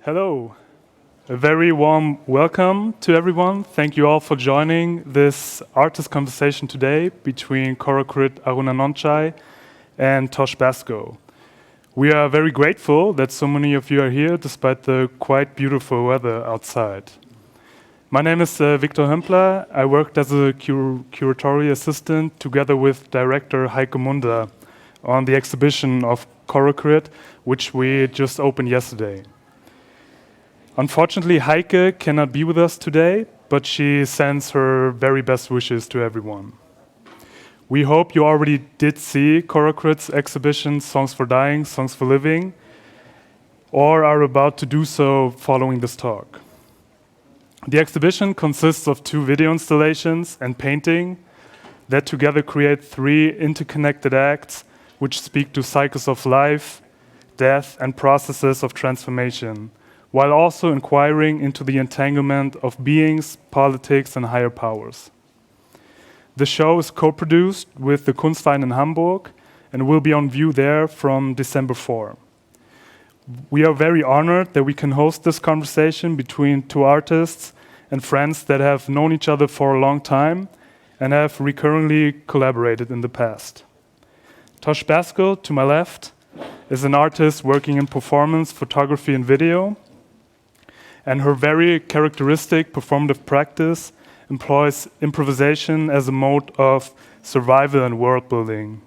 Hello. A very warm welcome to everyone. Thank you all for joining this artist conversation today between Korakrit Arunanondchai and Tosh Basco. We are very grateful that so many of you are here despite the quite beautiful weather outside. My name is Victor Hömpler. I worked as a curatorial assistant together with director Heike Munda on the exhibition of Korakrit, which we just opened yesterday. Unfortunately, Heike cannot be with us today, but she sends her very best wishes to everyone. We hope you already did see Korakrit's exhibition Songs for Dying, Songs for Living, or are about to do so following this talk. The exhibition consists of 2 video installations and painting that together create 3 interconnected acts which speak to cycles of life, death, and processes of transformation, while also inquiring into the entanglement of beings, politics, and higher powers. The show is co-produced with the Kunstverein in Hamburg and will be on view there from December 4. We are very honored that we can host this conversation between 2 artists and friends that have known each other for a long time and have recurrently collaborated in the past. Tosh Basco, to my left, is an artist working in performance, photography, and video, and her very characteristic performative practice employs improvisation as a mode of survival and world building.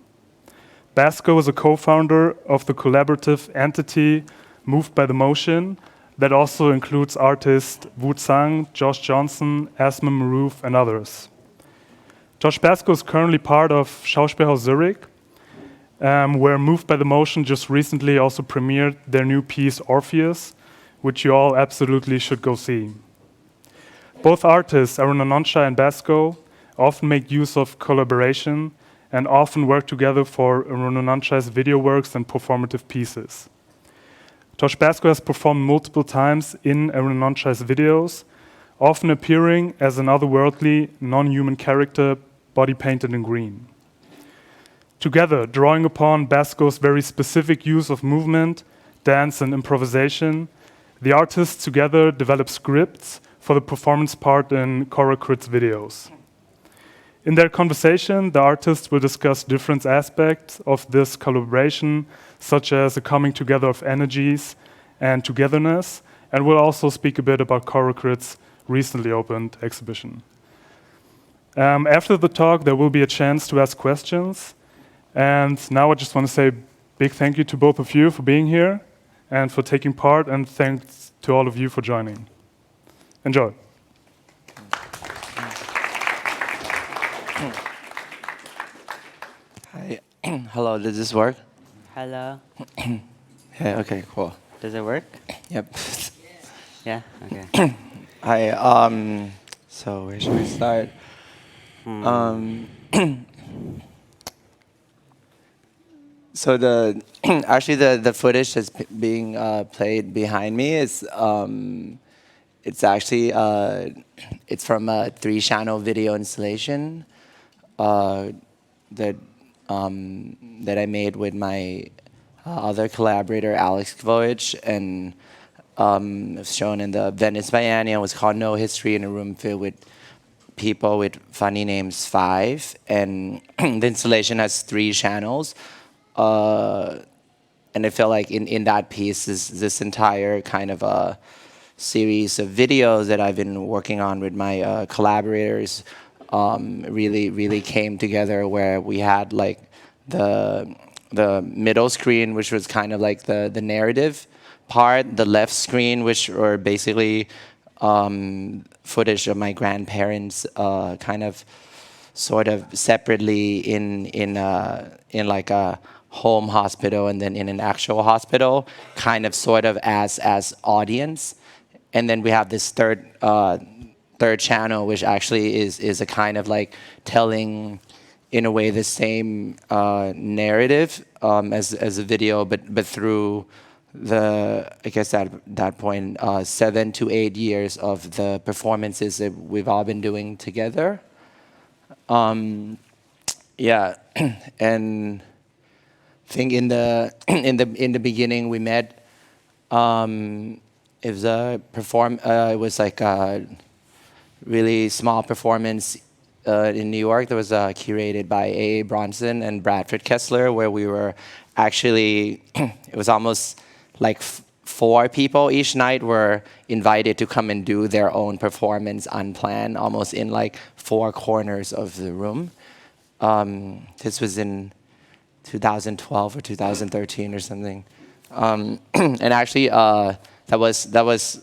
Basco is a co-founder of the collaborative entity Moved by the Motion that also includes artists Wu Tsang, Josh Johnson, Asma Maroof, and others. Tosh Basco is currently part of Schauspielhaus Zurich, where Moved by the Motion just recently also premiered their new piece Orpheus, which you all absolutely should go see. Both artists, Arunanondchai and Basco, often make use of collaboration and often work together for Arunanondchai's video works and performative pieces. Tosh Basco has performed multiple times in Arunanondchai's videos, often appearing as an otherworldly, non-human character, body painted in green. Together, drawing upon Basco's very specific use of movement, dance, and improvisation, the artists together develop scripts for the performance part in Korakrit's videos. In their conversation, the artists will discuss different aspects of this collaboration, such as the coming together of energies and togetherness, and will also speak a bit about Korakrit's recently opened exhibition. After the talk, there will be a chance to ask questions. And now I just want to say a big thank you to both of you for being here and for taking part, and thanks to all of you for joining. Enjoy. Hi. Hello, does this work? Hello. Yeah, okay, cool. Does it work? Yep. Yeah? Okay. Hi, so where should we start? So actually the footage that's being played behind me is it's actually it's from a 3-channel video installation that I made with my other collaborator Alex Kvoich, and it's shown in the Venice Biennial. It was called No History in a Room Filled with People with Funny Names 5, and the installation has 3 channels. And I feel like in that piece is this entire kind of a series of videos that I've been working on with my collaborators really came together, where we had like the middle screen, which was kind of like the narrative part, the left screen, which were basically footage of my grandparents kind of sort of separately in like a home hospital and then in an actual hospital, kind of sort of as audience. And then we have this third channel, which actually is a kind of like telling in a way the same narrative as a video, but through I guess at that point 7 to 8 years of the performances that we've all been doing together. Yeah, and I think in the beginning we met it was a it was like a really small performance in New York that was curated by A. Bronson and Bradford Kessler, where we were actually, it was almost like 4 people each night were invited to come and do their own performance unplanned, almost in like 4 corners of the room. This was in 2012 or 2013 or something. And actually, that was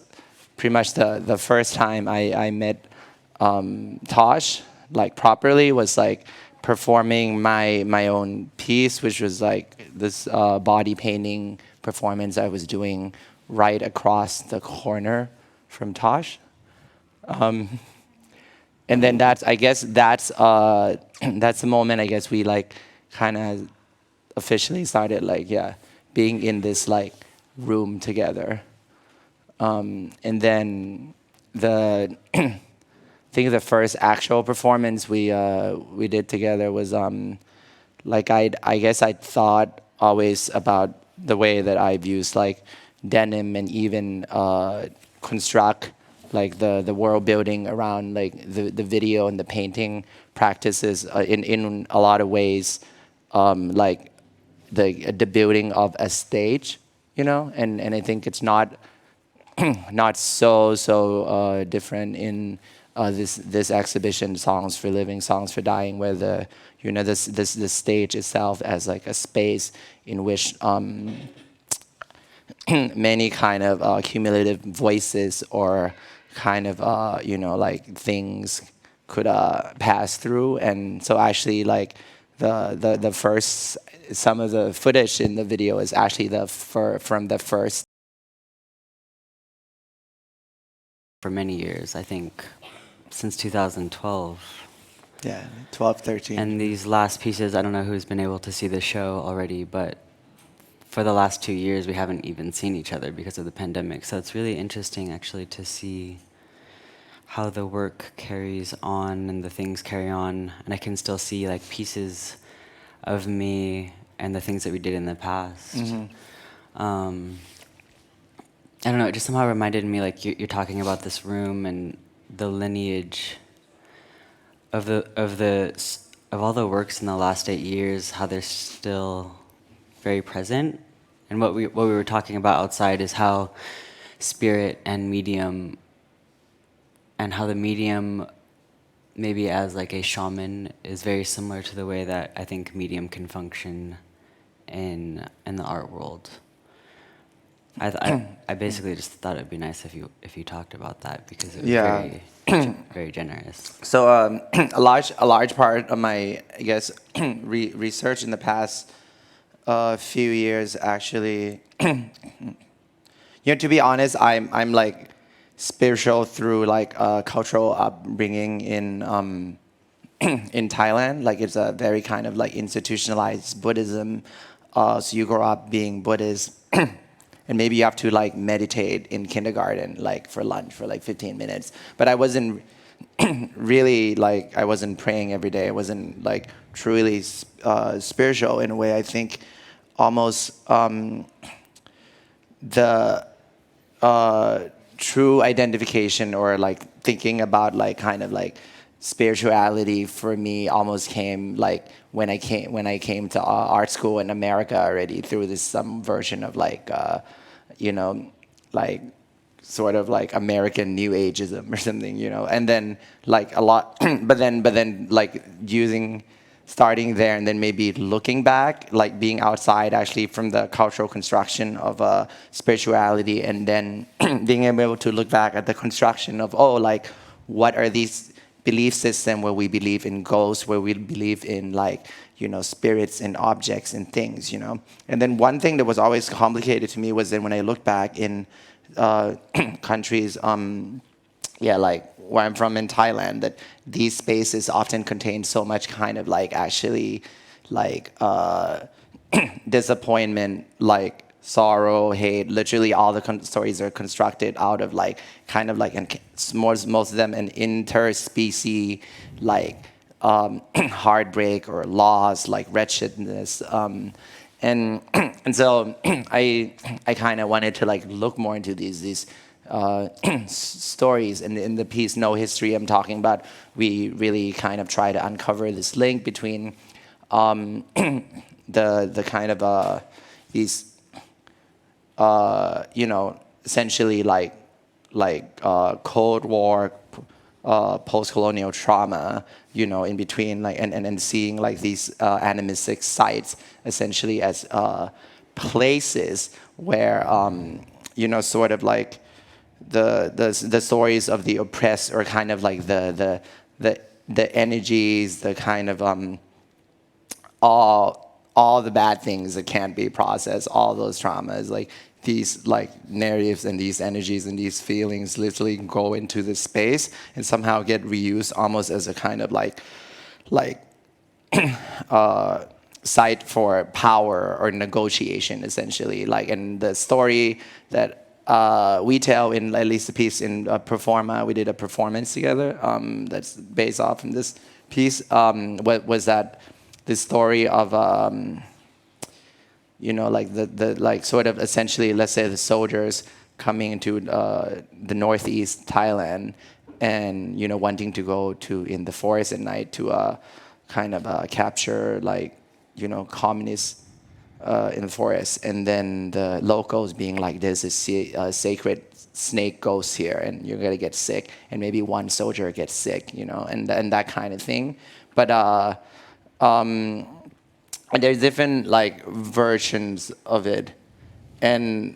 pretty much the first time I met Tosh, like properly, was like performing my own piece, which was like this body painting performance I was doing right across the corner from Tosh. And then I guess that's the moment I guess we like kind of officially started like being in this like room together. And then I think the first actual performance we did together was like I guess I thought always about the way that I've used like denim and even construct like the world building around like the video and the painting practices in a lot of ways, like the building of a stage, you know, and I think it's not so different in this exhibition, Songs for Living, Songs for Dying, where the stage itself as like a space in which many kind of cumulative voices or kind of like things could pass through. And so actually like the first, some of the footage in the video is actually from the first. For many years, I think since 2012. Yeah, 12, 13. And these last pieces, I don't know who's been able to see the show already, but for the last 2 years, we haven't even seen each other because of the pandemic. So it's really interesting, actually, to see how the work carries on and the things carry on. And I can still see like pieces of me and the things that we did in the past. I don't know, it just somehow reminded me, like you're talking about this room and the lineage of all the works in the last 8 years, how they're still very present. And what we were talking about outside is how spirit and medium, and how the medium maybe as like a shaman is very similar to the way that I think medium can function in the art world. I basically just thought it'd be nice if you talked about that, because it was very very generous. So a large part of my, I guess, research in the past few years actually, to be honest, I'm like spiritual through like cultural upbringing in in Thailand. Like it's a very kind of like institutionalized Buddhism. So you grow up being Buddhist. And maybe you have to like meditate in kindergarten, like for lunch for like 15 minutes. But I wasn't really like, I wasn't praying every day. I wasn't like truly spiritual in a way. I think almost the true identification or like thinking about like kind of like spirituality for me almost came like when I came to art school in America already, through this some version of like like sort of like American New Ageism or something, and then like a lot, but then like starting there and then maybe looking back, like being outside actually from the cultural construction of spirituality, and then being able to look back at the construction of, like what are these belief system where we believe in ghosts, where we believe in like, spirits and objects and things, And then one thing that was always complicated to me was then when I look back in countries, like where I'm from in Thailand, that these spaces often contain so much kind of like actually like disappointment, like sorrow, hate. Literally all the stories are constructed out of like kind of like most of them an interspecies like heartbreak or loss, like wretchedness, and And so I kind of wanted to like look more into these stories. And in the piece No History I'm talking about, we really kind of try to uncover this link between the kind of these essentially Cold War, post-colonial trauma, in between, and seeing like these animistic sites essentially as places where, sort of like the stories of the oppressed, or kind of like the energies, the kind of all the bad things that can't be processed, all those traumas, like these like narratives and these energies and these feelings literally go into this space and somehow get reused almost as a kind of like site for power or negotiation, essentially. And the story that we tell in at least a piece in Performa, we did a performance together that's based off in this piece, was that the story of the sort of essentially, let's say, the soldiers coming into the northeast Thailand, and wanting to go to in the forest at night to kind of capture communists in the forest, and then the locals being like, there's a sacred snake ghost here and you're gonna get sick, and maybe one soldier gets sick, and that kind of thing. But and there's different versions of it, and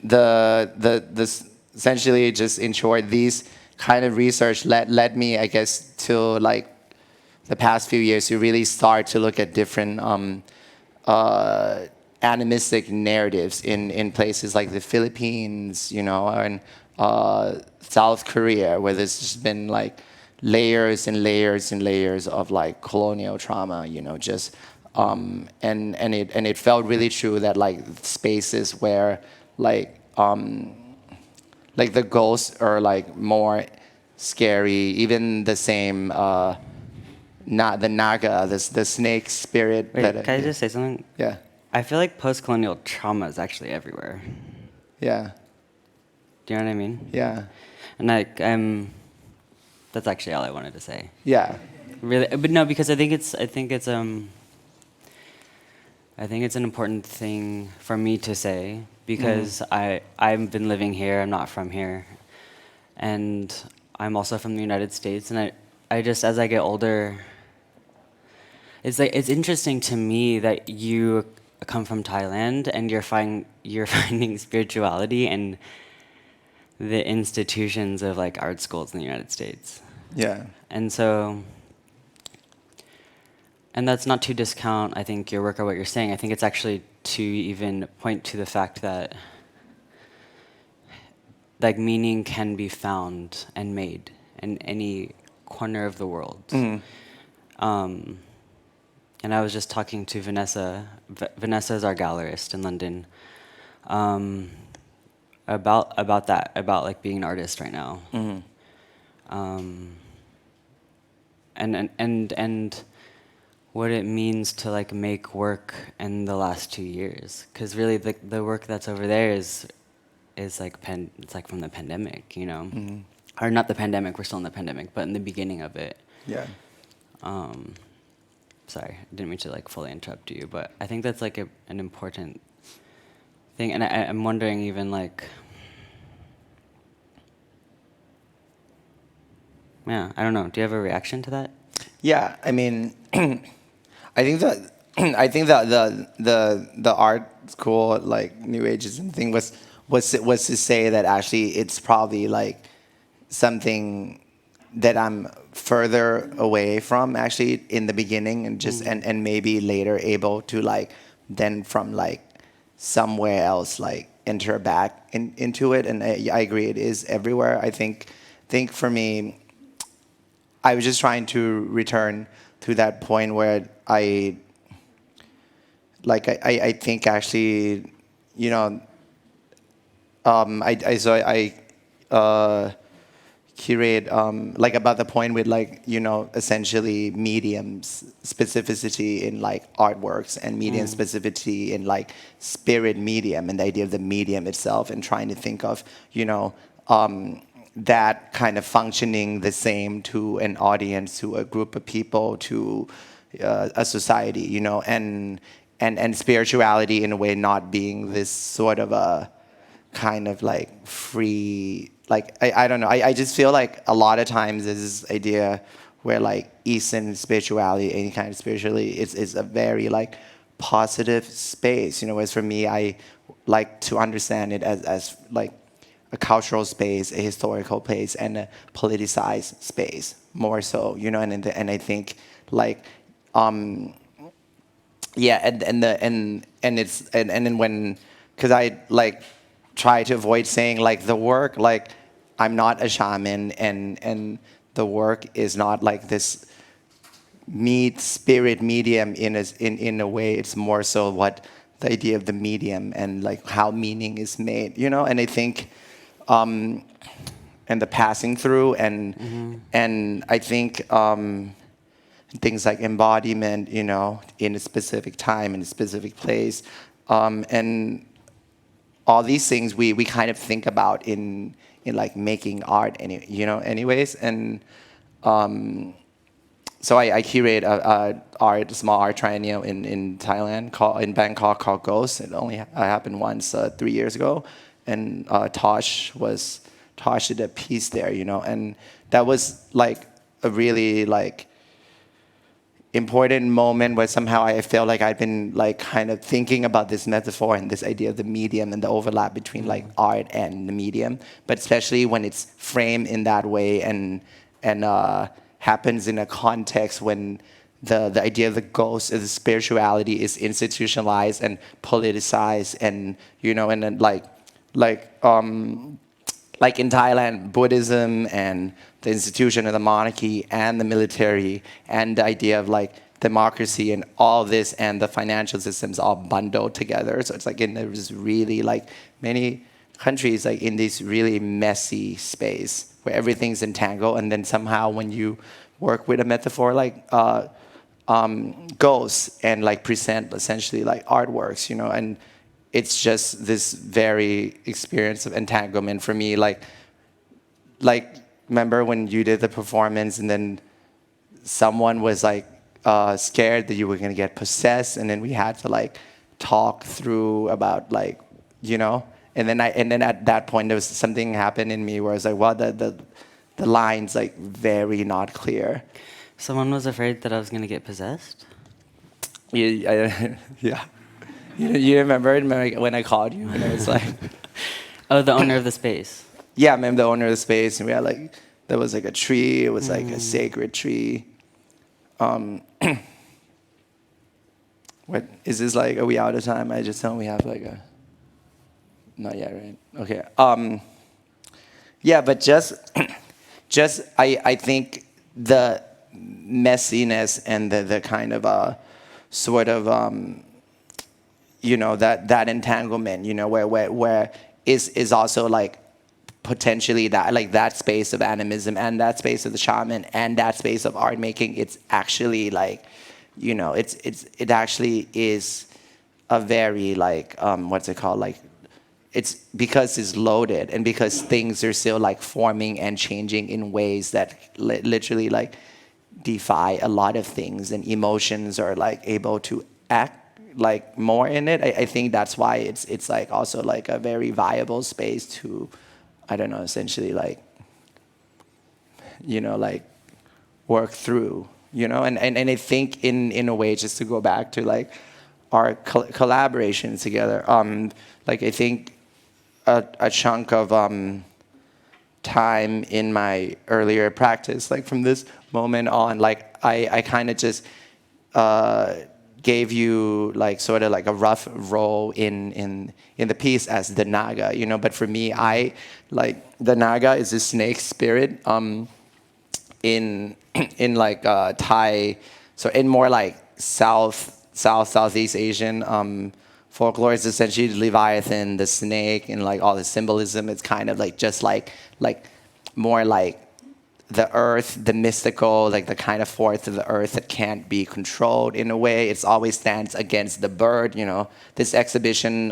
essentially, just in short, these kind of research led me, I guess, to the past few years to really start to look at different animistic narratives in places like the Philippines, and South Korea, where there's just been layers and layers and layers of colonial trauma, just and it felt really true that spaces where the ghosts are more scary, even the same not the naga, the snake spirit. Wait, can I just say something? Yeah. I feel like post-colonial trauma is actually everywhere. Yeah. Do you know what I mean? Yeah. And that's actually all I wanted to say. Yeah. Really, but no, because I think it's an important thing for me to say, because I've been living here. I'm not from here, and I'm also from the United States. And I just, as I get older, it's interesting to me that you come from Thailand and you're finding spirituality in the institutions of art schools in the United States. Yeah. And so, and that's not to discount, I think, your work or what you're saying. I think it's actually to even point to the fact that meaning can be found and made in any corner of the world. And I was just talking to Vanessa. Vanessa is our gallerist in London. About that, about being an artist right now. And what it means to make work in the last 2 years, because really the work that's over there is it's from the pandemic, or not the pandemic. We're still in the pandemic, but in the beginning of it. Yeah. Sorry, I didn't mean to fully interrupt you, but I think that's an important thing, and I'm wondering even yeah, I don't know. Do you have a reaction to that? Yeah, I mean, I think that the art school New Ageism thing was to say that actually it's probably something that I'm further away from actually in the beginning, and just and maybe later able to then from somewhere else enter back into it. And I agree, it is everywhere. I think for me, I was just trying to return to that point where I think actually, curate like about the point with like essentially mediums specificity in like artworks and medium specificity in like spirit medium and the idea of the medium itself and trying to think of that kind of functioning the same to an audience, to a group of people, to a society, and spirituality in a way not being this sort of a kind of like free, like I don't know. I just feel like a lot of times there's this idea where like Eastern spirituality, any kind of spirituality, is a very like positive space. Whereas for me, I like to understand it as like a cultural space, a historical place, and a politicized space more so. And I think like yeah, and then when, because I like try to avoid saying like the work, like I'm not a shaman, and the work is not like this spirit medium in a way. It's more so what the idea of the medium and like how meaning is made, and I think and the passing through and I think things like embodiment, in a specific time, in a specific place, and all these things we kind of think about in like making art, anyways. And so I curate a small art triennial in Thailand, in Bangkok, called Ghost. It only happened once 3 years ago, and Tosh did a piece there, and that was like a really like important moment where somehow I felt like I'd been like kind of thinking about this metaphor and this idea of the medium and the overlap between like art and the medium, but especially when it's framed in that way and happens in a context when the idea of the ghost, of the spirituality, is institutionalized and politicized, and and then like in Thailand, Buddhism and the institution of the monarchy and the military and the idea of like democracy and all this and the financial systems all bundled together. So it's like in this really like many countries like in this really messy space where everything's entangled, and then somehow when you work with a metaphor like ghosts and like present essentially like artworks, and it's just this very experience of entanglement for me. Like remember when you did the performance and then someone was like scared that you were gonna get possessed, and then we had to like talk through about like and then at that point there was something happened in me where I was like, well, the line's like very not clear. Someone was afraid that I was going to get possessed? Yeah. You remember when I called you and I was like... Oh, the owner of the space. Yeah, I remember the owner of the space, and we had like, there was like a tree, it was like a sacred tree. What, is this like, are we out of time? I just don't, we have like a... Not yet, right? Okay. Yeah, but just I think the messiness and the kind of sort of that entanglement, where is also like potentially that like that space of animism and that space of the shaman and that space of art making. It's actually like it actually is a very like what's it called, like it's because it's loaded and because things are still like forming and changing in ways that literally like defy a lot of things, and emotions are like able to act like more in it. I think that's why it's like also like a very viable space to, I don't know, essentially like like work through, and I think in a way, just to go back to like our collaborations together, like I think a chunk of time in my earlier practice, like from this moment on, like I kind of just gave you like sort of like a rough role in the piece as the Naga, but for me, I like the Naga is a snake spirit in like Thai, so in more like Southeast Asian folklore, is essentially the Leviathan, the snake, and like all the symbolism. It's kind of like just like more like the earth, the mystical, like the kind of force of the earth that can't be controlled in a way. It's always stands against the bird. This exhibition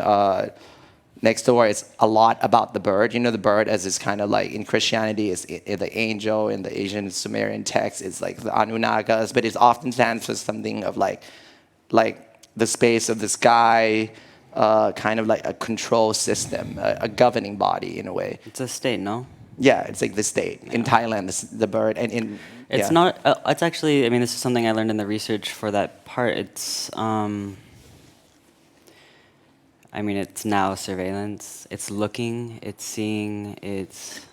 next door is a lot about the bird. The bird as is kind of like in Christianity is the angel. In the Asian Sumerian text is like the Anunnagas, but it often stands for something of like the space of the sky, kind of like a control system, a governing body in a way. It's a state, no? Yeah, it's like the state. In Thailand, the bird, and in It's yeah. not. It's actually. I mean, this is something I learned in the research for that part. It's. I mean, it's now surveillance. It's looking. It's seeing. It's.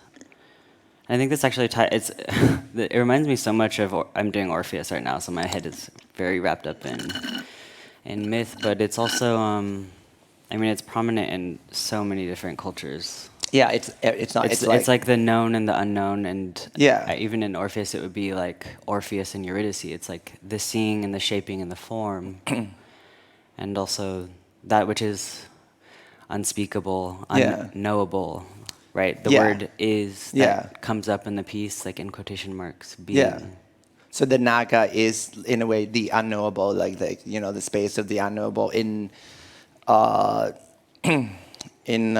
I think this actually it's. It reminds me so much of. I'm doing Orpheus right now, so my head is very wrapped up in myth. But it's also. I mean, it's prominent in so many different cultures. Yeah, it's not. It's like the known and the unknown, and Yeah. even in Orpheus, it would be like Orpheus and Eurydice. It's like the seeing and the shaping and the form, and also that which is unspeakable, Yeah. unknowable, right? The Yeah. word is that Yeah. comes up in the piece, like in quotation marks, being. Yeah. So the Naga is in a way the unknowable, like the space of the unknowable in uh, in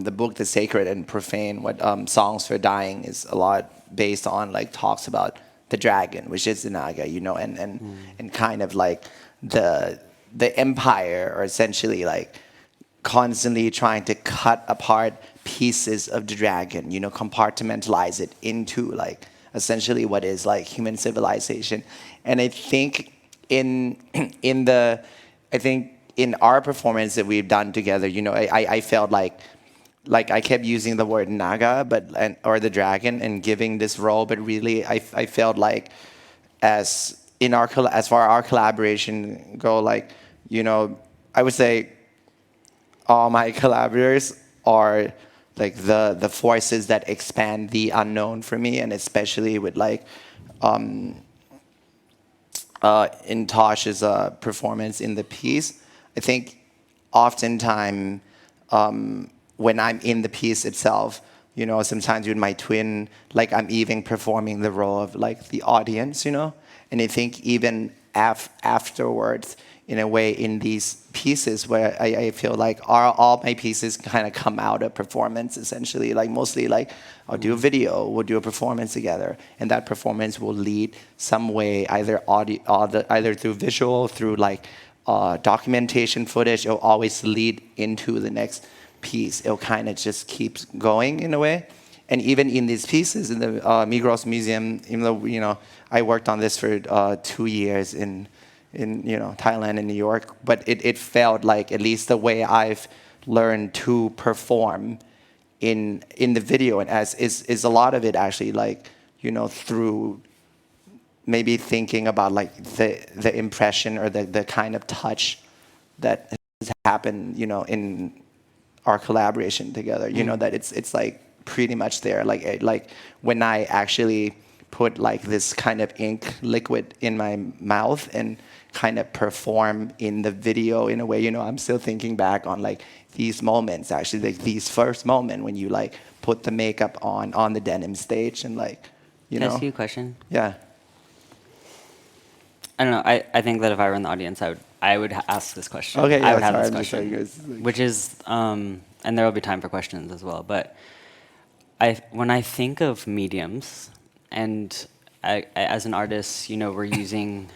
the book The Sacred and Profane. What Songs for Dying is a lot based on, like talks about the dragon, which is the Naga, and kind of like the empire, or essentially like constantly trying to cut apart pieces of the dragon, compartmentalize it into like essentially what is like human civilization. And I think in in the I think in our performance that we've done together, I felt like I kept using the word naga, or the dragon, and giving this role, but really I felt like as far our collaboration go, like I would say all my collaborators are like the forces that expand the unknown for me, and especially with like in Tosh's performance in the piece, I think oftentimes when I'm in the piece itself, sometimes with my twin, like I'm even performing the role of like the audience, and I think even afterwards, in a way, in these pieces where I feel like all my pieces kind of come out of performance, essentially, like mostly like I'll do a video, we'll do a performance together, and that performance will lead some way, either either through visual, through like documentation footage. It'll always lead into the next piece. It'll kind of just keeps going in a way. And even in these pieces in the Migros Museum, even though I worked on this for 2 years in Thailand and New York, but it felt like, at least the way I've learned to perform in the video, and as is a lot of it actually like through maybe thinking about like the impression, or the kind of touch that has happened in our collaboration together, that it's like pretty much there, like when I actually put like this kind of ink liquid in my mouth and kind of perform in the video in a way, I'm still thinking back on like these moments, actually, like these first moment when you like put the makeup on the denim stage, and like Can I ask you a question? Yeah. I don't know. I think that if I were in the audience, I would ask this question. Okay, yeah, I would have sorry, this I'm just saying, question, like- which is, and there will be time for questions as well. But when I think of mediums, and as an artist, we're using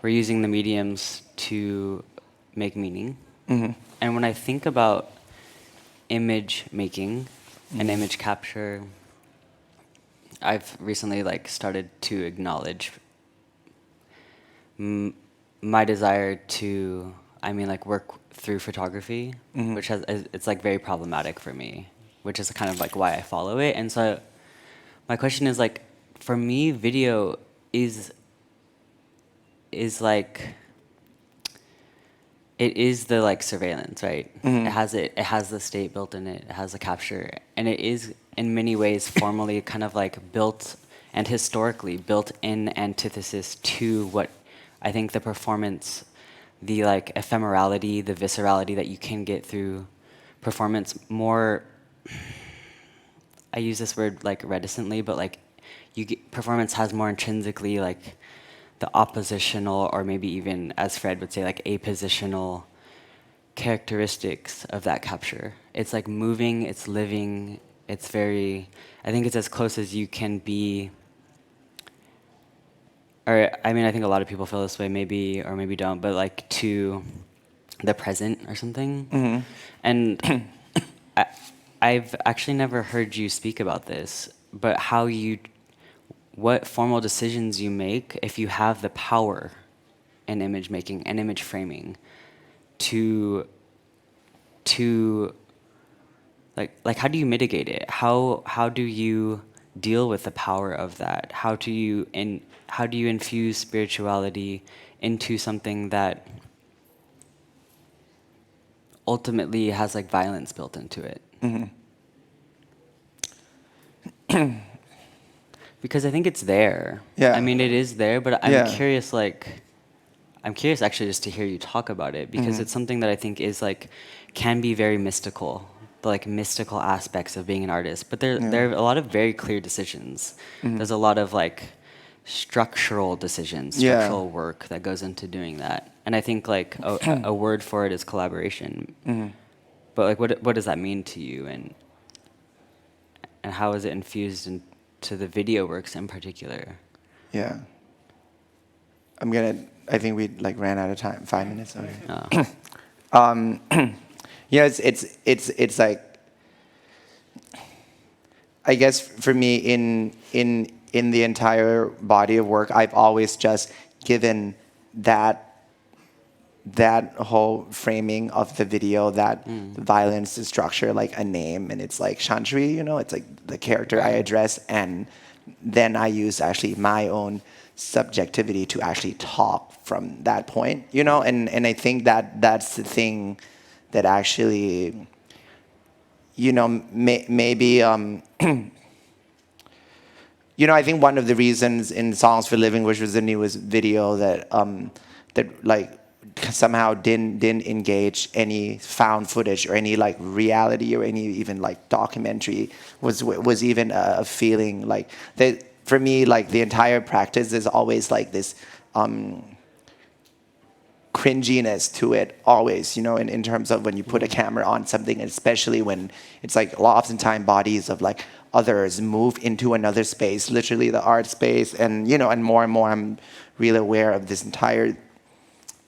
the mediums to make meaning. Mm-hmm. And when I think about image making and image capture, I've recently like started to acknowledge my desire to, like work through photography, which it's like very problematic for me, which is kind of like why I follow it. And so my question is like, for me, video is like, it is the like surveillance, right? It has the state built in it. It has the capture, and it is in many ways formally kind of like built and historically built in antithesis to what I think the performance, the like ephemerality, the viscerality that you can get through performance more. I use this word like reticently, but like performance has more intrinsically like the oppositional, or maybe even, as Fred would say, like apositional characteristics of that capture. It's like moving, it's living, it's very, I think it's as close as you can be, or I mean, I think a lot of people feel this way, maybe, or maybe don't, but like to the present or something. And I've actually never heard you speak about this, but what formal decisions you make if you have the power in image making and image framing to like how do you mitigate it? How do you deal with the power of that? How do you infuse spirituality into something that ultimately has like violence built into it? Because I think it's there. Yeah. I mean, it is there, but I'm Yeah. curious, I'm curious actually just to hear you talk about it, because it's something that I think is like, can be very mystical, the like mystical aspects of being an artist. But there are a lot of very clear decisions. There's a lot of like structural decisions, Yeah. structural work that goes into doing that. And I think like a word for it is collaboration. But like, what does that mean to you, and how is it infused into the video works in particular? Yeah. I think we like ran out of time. 5 minutes. Okay. You know, it's like, I guess for me in the entire body of work, I've always just given that whole framing of the video, that violence, the structure, like a name, and it's like Chantry, you know, it's like the character I address, and then I use actually my own subjectivity to actually talk from that point, you know, and I think that's the thing that actually, you know, maybe you know, I think one of the reasons in Songs for Living, which was the newest video, that like somehow didn't engage any found footage or any like reality or any even like documentary, was even a feeling like that for me. Like the entire practice is always like this cringiness to it always, you know, in terms of when you put a camera on something, especially when it's like oftentimes bodies of like others move into another space, literally the art space, and you know, and more I'm really aware of this entire,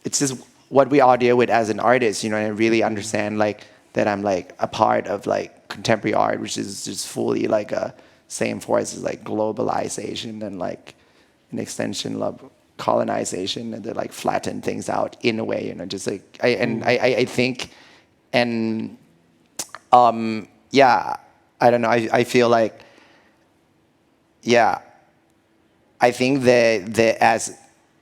it's just what we all deal with as an artist, you know, and I really understand like that I'm like a part of like contemporary art, which is just fully like a same force as like globalization and like an extension of colonization, and to like flatten things out in a way, you know, just like I think, and yeah, I don't know, I feel like, yeah, I think that as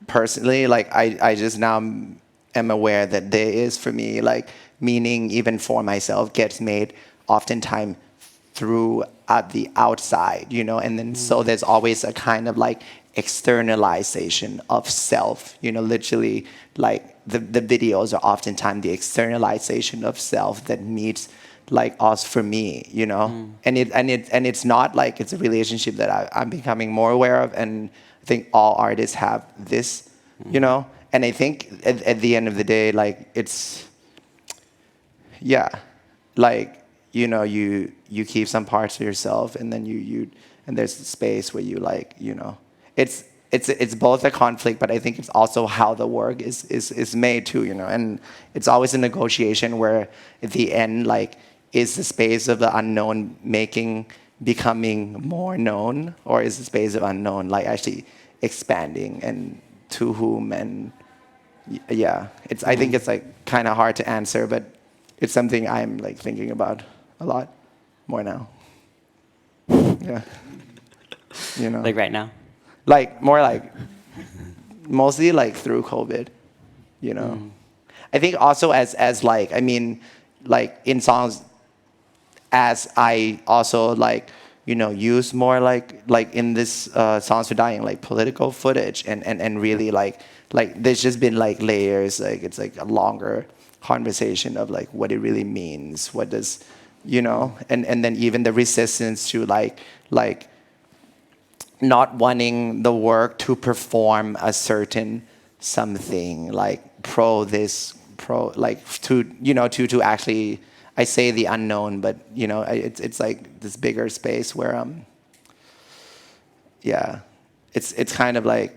personally, like I just now am aware that there is for me like meaning even for myself gets made oftentimes through at the outside, you know, and then so there's always a kind of like externalization of self, you know, literally like the videos are oftentimes the externalization of self that meets like us for me, you know, and it's not like, it's a relationship that I'm becoming more aware of, and I think all artists have this, you know, and I think at the end of the day, like it's, yeah, like, you know, you keep some parts of yourself, and then you and there's a space where you like, you know, it's both a conflict, but I think it's also how the work is made too, you know, and it's always a negotiation where at the end, like, is the space of the unknown becoming more known, or is the space of unknown like actually expanding, and to whom, and yeah, I think it's like kind of hard to answer, but it's something I'm like thinking about a lot more now. Yeah. You know. Like right now? Like more like mostly like through COVID, you know. I think also as like, I mean, like in songs, as I also like, you know, use more like in this Songs for Dying, like political footage, and really like there's just been like layers, like it's like a longer conversation of like what it really means, what does you know, and then even the resistance to like not wanting the work to perform a certain something, like like to actually, I say the unknown, but you know, it's like this bigger space where yeah, it's kind of like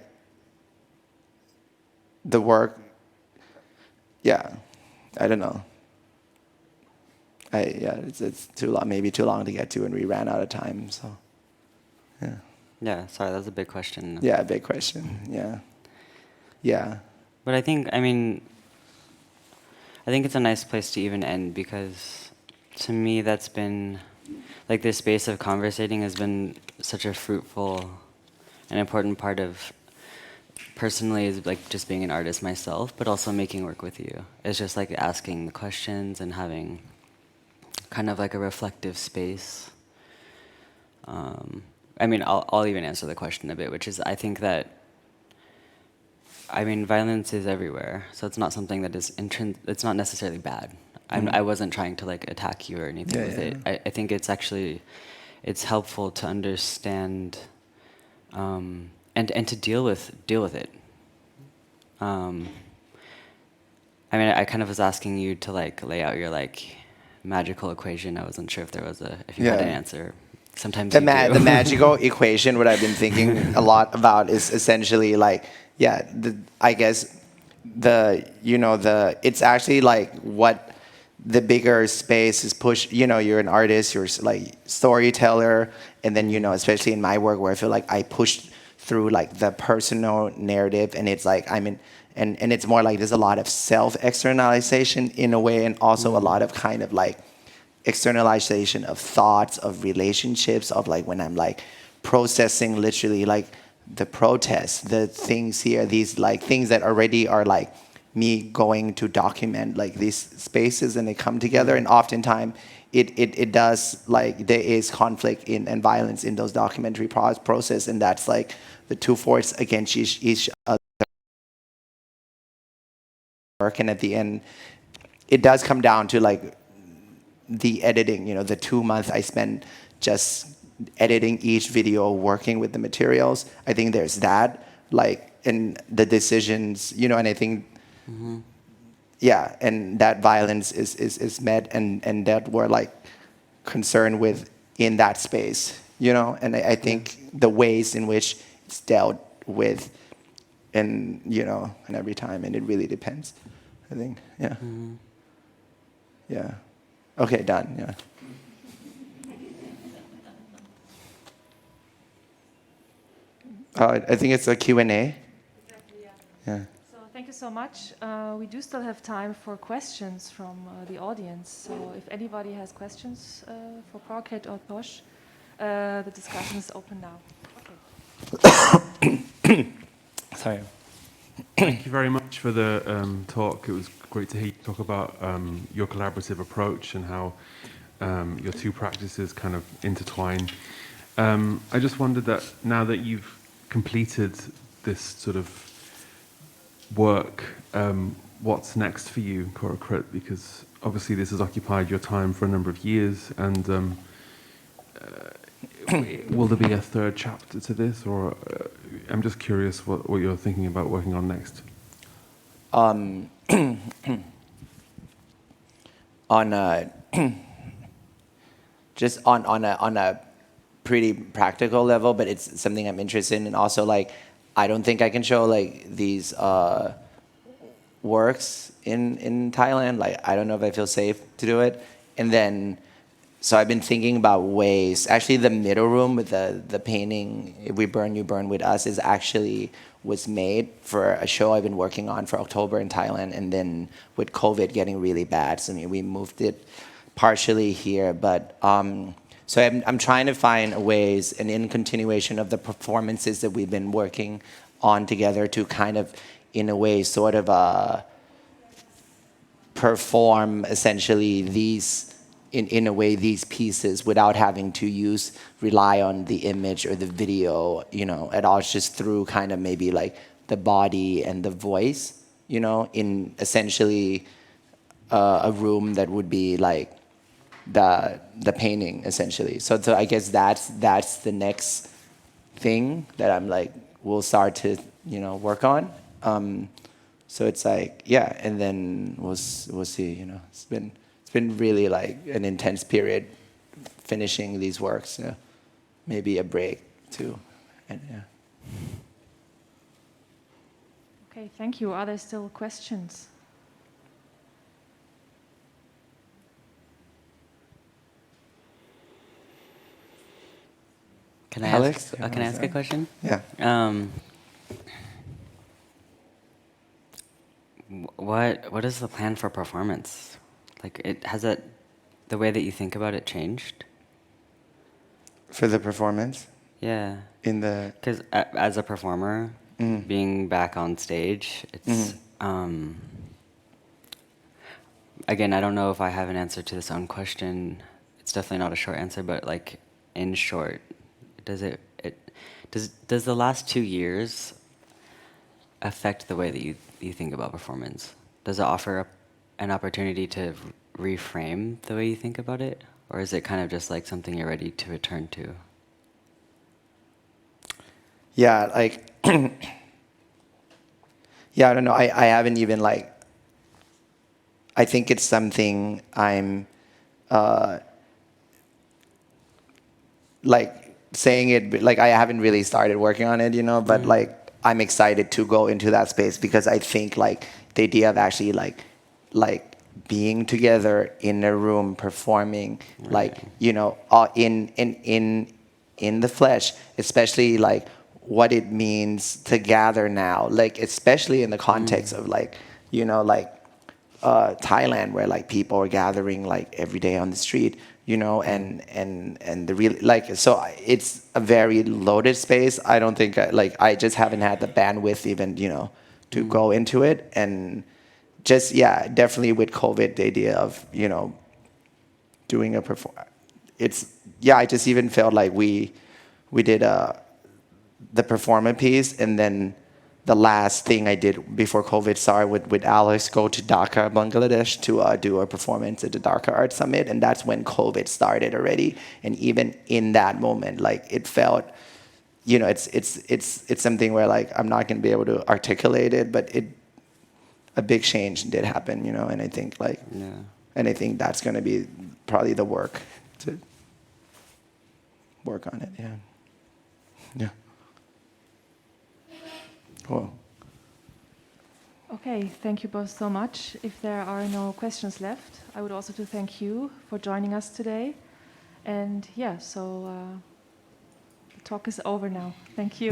the work, yeah, I don't know. It's too long, maybe too long to get to, and we ran out of time. So, yeah. Yeah, sorry, that was a big question. Yeah, big question. Yeah. Yeah. But I think, I mean, I think it's a nice place to even end because to me that's been, like this space of conversating has been such a fruitful and important part of personally is like just being an artist myself, but also making work with you. It's just like asking the questions and having kind of like a reflective space. I mean, I'll even answer the question a bit, which is I think that, I mean, violence is everywhere, so it's not something that is it's not necessarily bad. I wasn't trying to like attack you or anything with it. I think it's actually, it's helpful to understand and to deal with it. I mean, I kind of was asking you to like lay out your like magical equation. I wasn't sure if there was if you had an answer. Sometimes the you do. magical equation, what I've been thinking a lot about is essentially like, yeah, I guess it's actually like what the bigger space is push. You know, you're an artist, you're like storyteller, and then especially in my work where I feel like I push through like the personal narrative, and it's like and it's more like there's a lot of self-externalization in a way, and also a lot of kind of like externalization of thoughts, of relationships, of like when I'm like processing literally like the protests, the things here, these like things that already are like me going to document like these spaces, and they come together, and oftentimes it does, like there is conflict and violence in those documentary process, and that's like the two forces against each other. And at the end, it does come down to like the editing, the 2 months I spent just editing each video, working with the materials. I think there's that, like, and the decisions, and I think, yeah, and that violence is met, and that we're like concerned with in that space, and I think the ways in which it's dealt with, and, and every time, and it really depends, I think, yeah. Yeah. Okay, done. Yeah. I think it's a Q&A. Exactly, yeah. Yeah. So thank you so much. We do still have time for questions from the audience. So if anybody has questions for Korakrit or Tosh, the discussion is open now. Okay. Sorry. Thank you very much for the talk. It was great to hear you talk about your collaborative approach and how your two practices kind of intertwine. I just wondered that now that you've completed this sort of work, what's next for you, Korakrit? Because obviously this has occupied your time for a number of years, and will there be a third chapter to this, or I'm just curious what you're thinking about working on next. Just on a pretty practical level, but it's something I'm interested in, and also like I don't think I can show like these works in Thailand. Like I don't know if I feel safe to do it, and then. So I've been thinking about ways. Actually, the middle room with the painting, "If We Burn, You Burn with Us," was made for a show I've been working on for October in Thailand, and then with COVID getting really bad, so we moved it partially here. But so I'm trying to find ways, and in continuation of the performances that we've been working on together, to kind of, in a way, sort of perform essentially these. In a way, these pieces without having to rely on the image or the video, at all. It's just through kind of maybe like the body and the voice, in essentially a room that would be like the painting essentially. So I guess that's the next thing that I'm like we'll start to work on. So it's like and then we'll see. It's been really like an intense period finishing these works. Maybe a break too, and Okay, thank you. Are there still questions? Can I Alex, ask a question? Yeah. What is the plan for performance? Like, the way that you think about it changed? For the performance? Yeah. In the... Because as a performer, being back on stage, it's... Again, I don't know if I have an answer to this own question. It's definitely not a short answer, but like, in short, does the last 2 years affect the way that you think about performance? Does it offer an opportunity to reframe the way you think about it? Or is it kind of just like something you're ready to return to? Yeah, like, I don't know. I haven't even like, I think it's something I'm like saying it, like I haven't really started working on it, but like I'm excited to go into that space because I think like the idea of actually like being together in a room performing, like, in the flesh, especially like what it means to gather now, like especially in the context of like, Thailand, where like people are gathering like every day on the street, and the real like, so it's a very loaded space. I don't think I just haven't had the bandwidth even to go into it, and just definitely with COVID, the idea of doing a I just even felt like we did the performance piece, and then the last thing I did before COVID started with Alex, go to Dhaka, Bangladesh, to do a performance at the Dhaka Art Summit, and that's when COVID started already. And even in that moment, like it felt, it's something where like I'm not going to be able to articulate it, but a big change did happen, and I think like, and I think that's going to be probably the work to work on it. Yeah. Cool. Okay, thank you both so much. If there are no questions left, I would also to thank you for joining us today. And the talk is over now. Thank you.